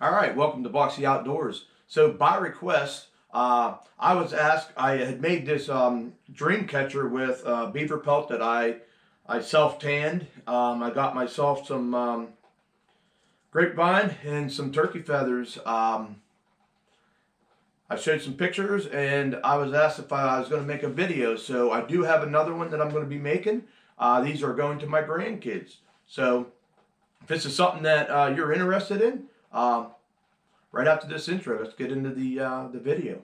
All right, welcome to Boxy Outdoors. So by request, I was asked, I had made this dream catcher with beaver pelt that I self-tanned. I got myself some grapevine and some turkey feathers. I showed some pictures and I was asked if I was going to make a video. So I do have another one that I'm going to be making. These are going to my grandkids. So if this is something that you're interested in, right after this intro, let's get into the video.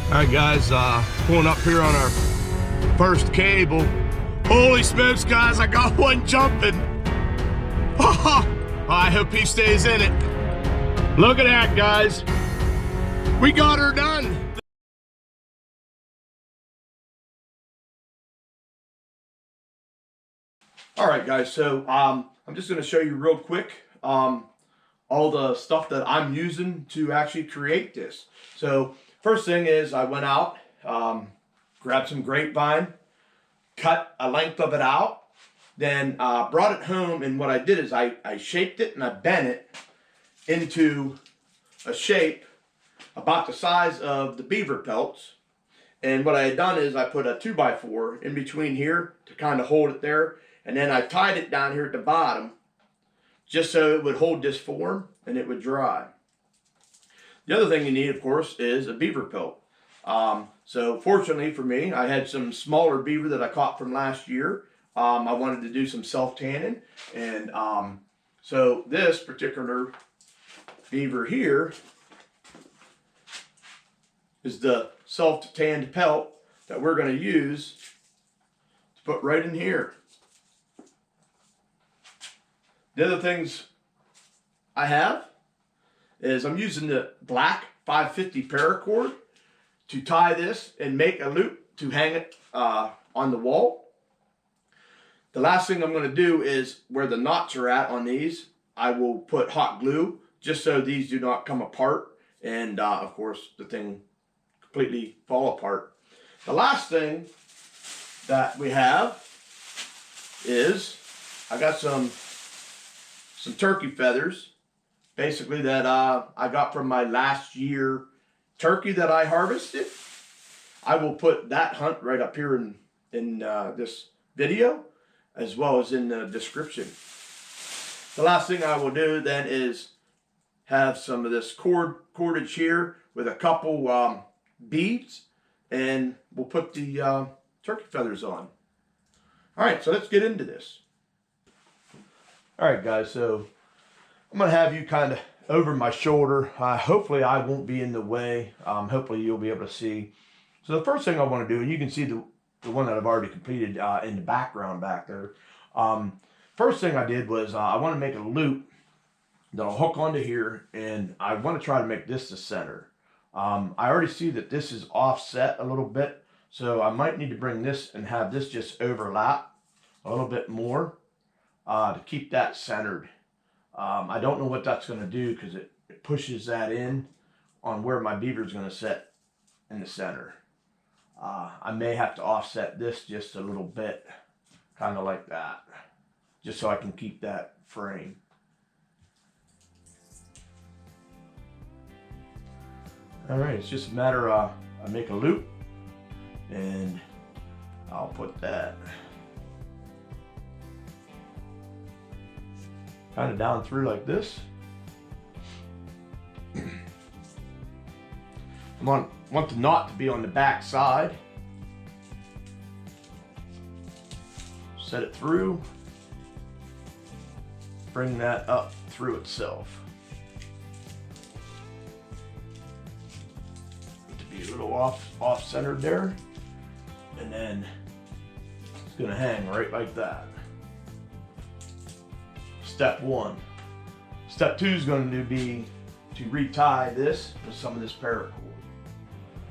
Alright guys, pulling up here on our first cable. Holy smokes guys, I got one jumping. I hope he stays in it. Look at that guys. We got her done. Alright guys, so I'm just going to show you real quick all the stuff that I'm using to actually create this. So first thing is I went out, grabbed some grapevine, cut a length of it out, then brought it home, and what I did is I shaped it and I bent it into a shape about the size of the beaver pelts. And what I had done is I put a 2x4 in between here to kind of hold it there, and then I tied it down here at the bottom just so it would hold this form and it would dry. The other thing you need, of course, is a beaver pelt. So fortunately for me, I had some smaller beaver that I caught from last year. I wanted to do some self-tanning. And so this particular beaver here is the self-tanned pelt that we're going to use to put right in here. The other things I have is I'm using the black 550 paracord to tie this and make a loop to hang it on the wall. The last thing I'm going to do is where the knots are at on these, I will put hot glue just so these do not come apart and of course the thing completely fall apart. The last thing that we have is I got some turkey feathers, basically that I got from my last year turkey that I harvested. I will put that hunt right up here in this video, as well as in the description. The last thing I will do then is have some of this cordage here with a couple beads, and we'll put the turkey feathers on. All right, so let's get into this. All right, guys, so I'm going to have you kind of over my shoulder. Hopefully I won't be in the way. Hopefully you'll be able to see. So the first thing I want to do, and you can see the one that I've already completed in the background back there. First thing I did was I want to make a loop that I'll hook onto here, and I want to try to make this the center. I already see that this is offset a little bit, so I might need to bring this and have this just overlap a little bit more to keep that centered. I don't know what that's going to do because it pushes that in on where my beaver is going to sit in the center. I may have to offset this just a little bit, kind of like that, just so I can keep that frame. All right, it's just a matter of I make a loop and I'll put that kind of down through like this. I want the knot to be on the back side. Set it through. Bring that up through itself. To be a little off-centered there. And then it's going to hang right like that. Step one. Step 2 is going to be to retie this with some of this paracord.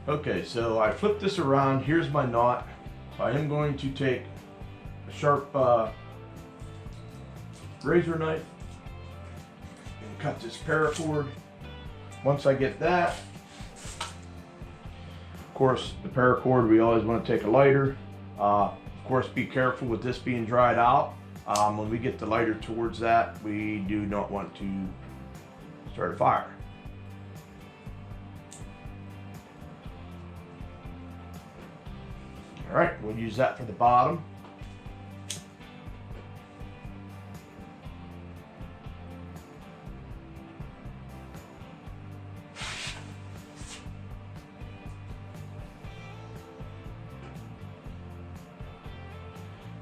Okay, so I flip this around. Here's my knot. So I am going to take a sharp razor knife and cut this paracord. Once I get that, of course, the paracord, we always want to take a lighter. Of course, be careful with this being dried out. When we get the lighter towards that, we do not want to start a fire. All right, we'll use that for the bottom.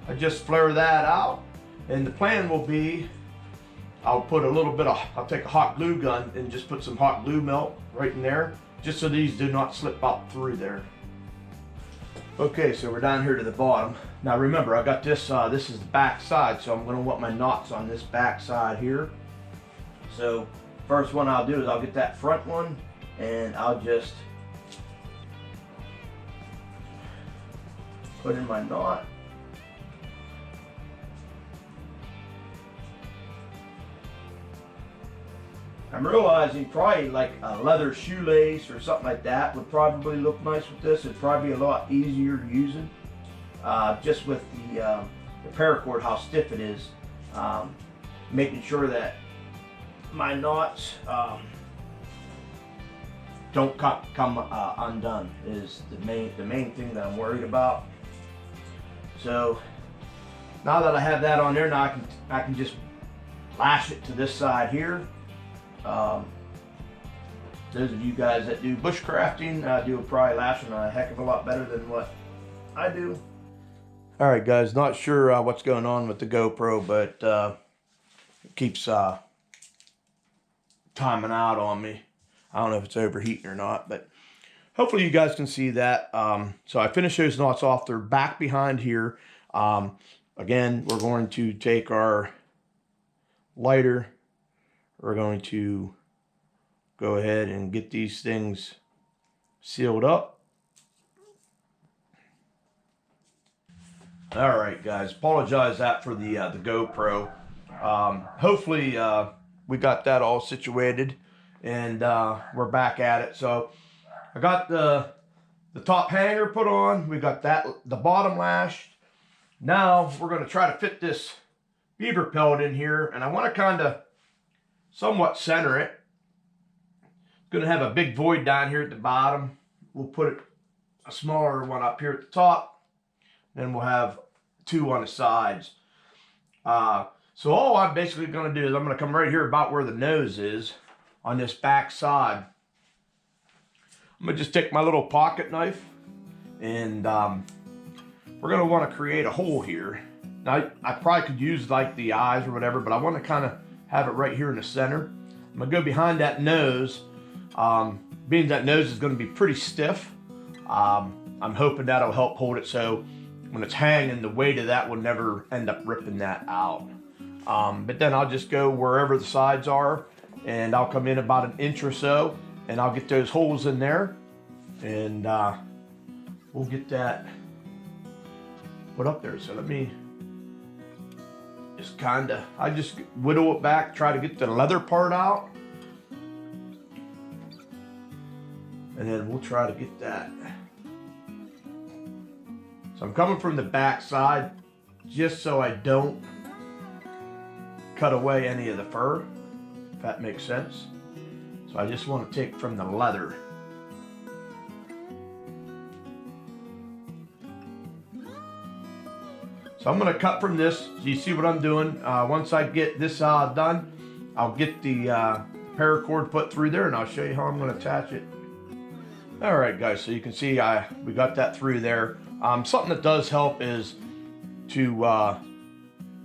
I just flare that out, and the plan will be I'll put a little bit of, I'll take a hot glue gun and just put some hot glue melt right in there, just so these do not slip out through there. Okay, so we're down here to the bottom. Now remember, I got this, this is the back side, so I'm gonna want my knots on this back side here. So first one I'll do is I'll get that front one, and I'll just put in my knot. I'm realizing probably like a leather shoelace or something like that would probably look nice with this. It'd probably be a lot easier using, just with the paracord, how stiff it is. Making sure that my knots don't come undone is the main thing that I'm worried about. So now that I have that on there, now I can just lash it to this side here. Those of you guys that do bushcrafting do probably lashing a heck of a lot better than what I do. All right, guys, not sure what's going on with the GoPro, but it keeps timing out on me. I don't know if it's overheating or not, but hopefully you guys can see that. So I finished those knots off. They're back behind here. Again, we're going to take our lighter. We're going to go ahead and get these things sealed up. All right, guys, apologize that for the GoPro. Hopefully we got that all situated, and we're back at it. So I got the top hanger put on. We got the bottom lashed. Now we're going to try to fit this beaver pelt in here, and I want to kind of somewhat center it. It's going to have a big void down here at the bottom. We'll put a smaller one up here at the top. Then we'll have two on the sides. So all I'm basically going to do is I'm going to come right here about where the nose is on this back side. I'm going to just take my little pocket knife, and we're going to want to create a hole here. Now I probably could use like the eyes or whatever, but I want to kind of have it right here in the center. I'm gonna go behind that nose. Being that nose is gonna be pretty stiff, I'm hoping that'll help hold it so when it's hanging, the weight of that will never end up ripping that out. But then I'll just go wherever the sides are, and I'll come in about an inch or so, and I'll get those holes in there, and we'll get that put up there. So let me just I just whittle it back, try to get the leather part out, and then we'll try to get that. So I'm coming from the back side just so I don't cut away any of the fur, if that makes sense. So I just want to take from the leather. So I'm going to cut from this. So you see what I'm doing. Once I get this done, I'll get the paracord put through there, and I'll show you how I'm going to attach it. All right, guys, so you can see we got that through there. Something that does help is to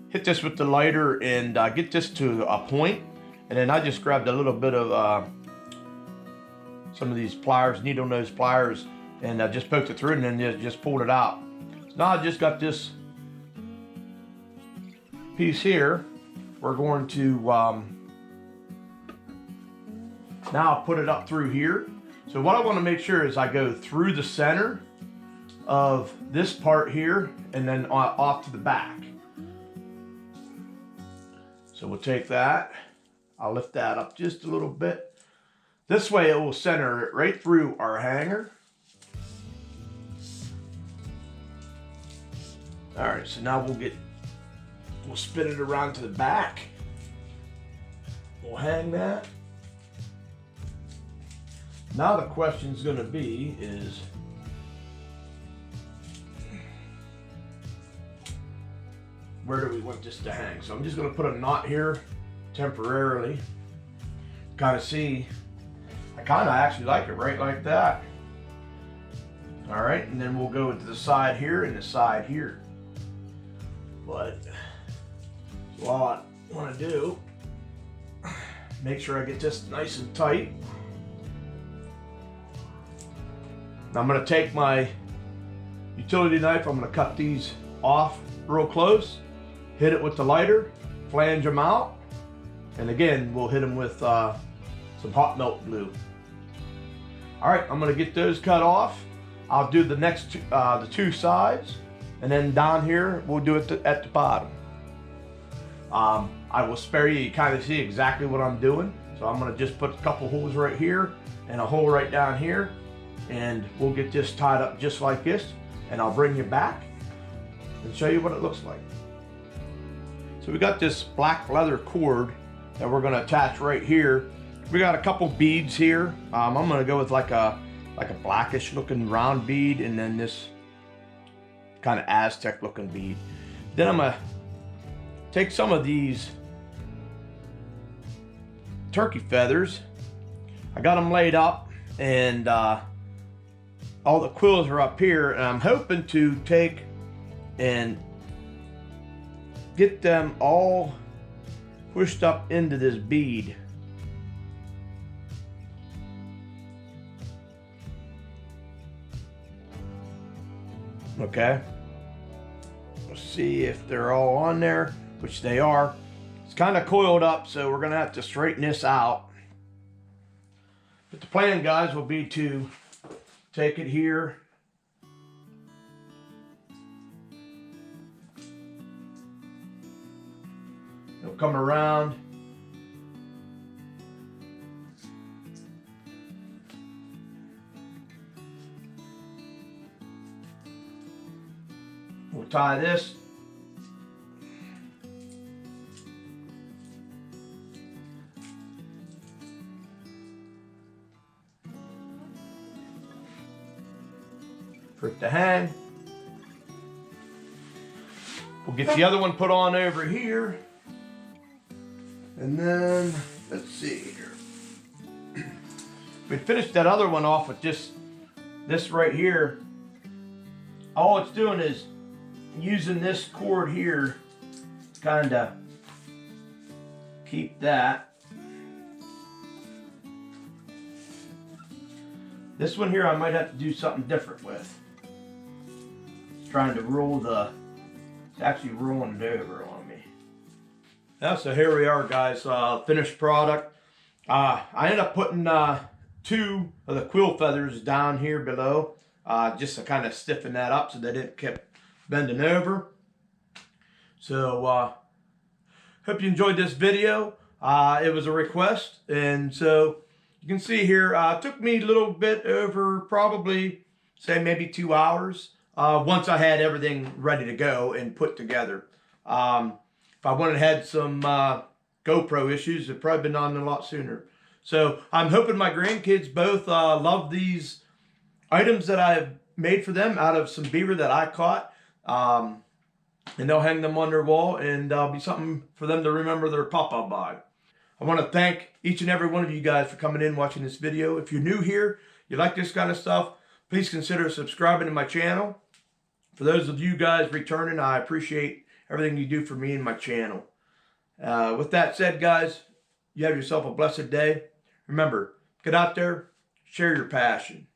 hit this with the lighter and get this to a point. And then I just grabbed a little bit of some of these pliers, needle nose pliers, and I just poked it through and then just pulled it out. So now I just got this piece here. We're going to Now I'll put it up through here. So what I want to make sure is I go through the center of this part here and then off to the back. So we'll take that. I'll lift that up just a little bit. This way it will center it right through our hanger. All right, so now we'll spin it around to the back. We'll hang that. Now the question's gonna be is, where do we want this to hang? So I'm just gonna put a knot here temporarily. Kind of see, I kind of actually like it right like that. All right, and then we'll go to the side here and the side here. But so all I want to do, make sure I get this nice and tight. Now I'm going to take my utility knife, I'm going to cut these off real close, hit it with the lighter, flange them out, and again we'll hit them with some hot melt glue. All right, I'm going to get those cut off. I'll do the next the two sides, and then down here we'll do it at the bottom. I will spare you, you kind of see exactly what I'm doing. So I'm going to just put a couple holes right here and a hole right down here, and we'll get this tied up just like this, and I'll bring you back and show you what it looks like. So we got this black leather cord that we're going to attach right here. We got a couple beads here. I'm going to go with like a blackish looking round bead, and then this kind of Aztec looking bead. Then I'm going to take some of these turkey feathers. I got them laid up, and all the quills are up here, and I'm hoping to take and get them all pushed up into this bead. Okay, let's see if they're all on there, which they are. It's kind of coiled up, so we're gonna have to straighten this out. But the plan, guys, will be to take it here, it'll come around, we'll tie this. For it to hang. We'll get the other one put on over here. And then, let's see here. We finished that other one off with just this right here. All it's doing is using this cord here to kind of keep that. This one here I might have to do something different with. Trying to roll it's actually rolling it over on me. Yeah, so here we are, guys, finished product. I ended up putting 2 of the quill feathers down here below, just to kind of stiffen that up so that it kept bending over. So hope you enjoyed this video. It was a request, and so you can see here, it took me a little bit over, probably say maybe 2 hours. Once I had everything ready to go and put together. If I wouldn't have had some GoPro issues, it'd probably been on a lot sooner. So I'm hoping my grandkids both love these items that I've made for them out of some beaver that I caught. And they'll hang them on their wall, and be something for them to remember their papa by. I want to thank each and every one of you guys for coming in watching this video. If you're new here, you like this kind of stuff, please consider subscribing to my channel. For those of you guys returning, I appreciate everything you do for me and my channel. With that said, guys, you have yourself a blessed day. Remember, get out there, share your passion.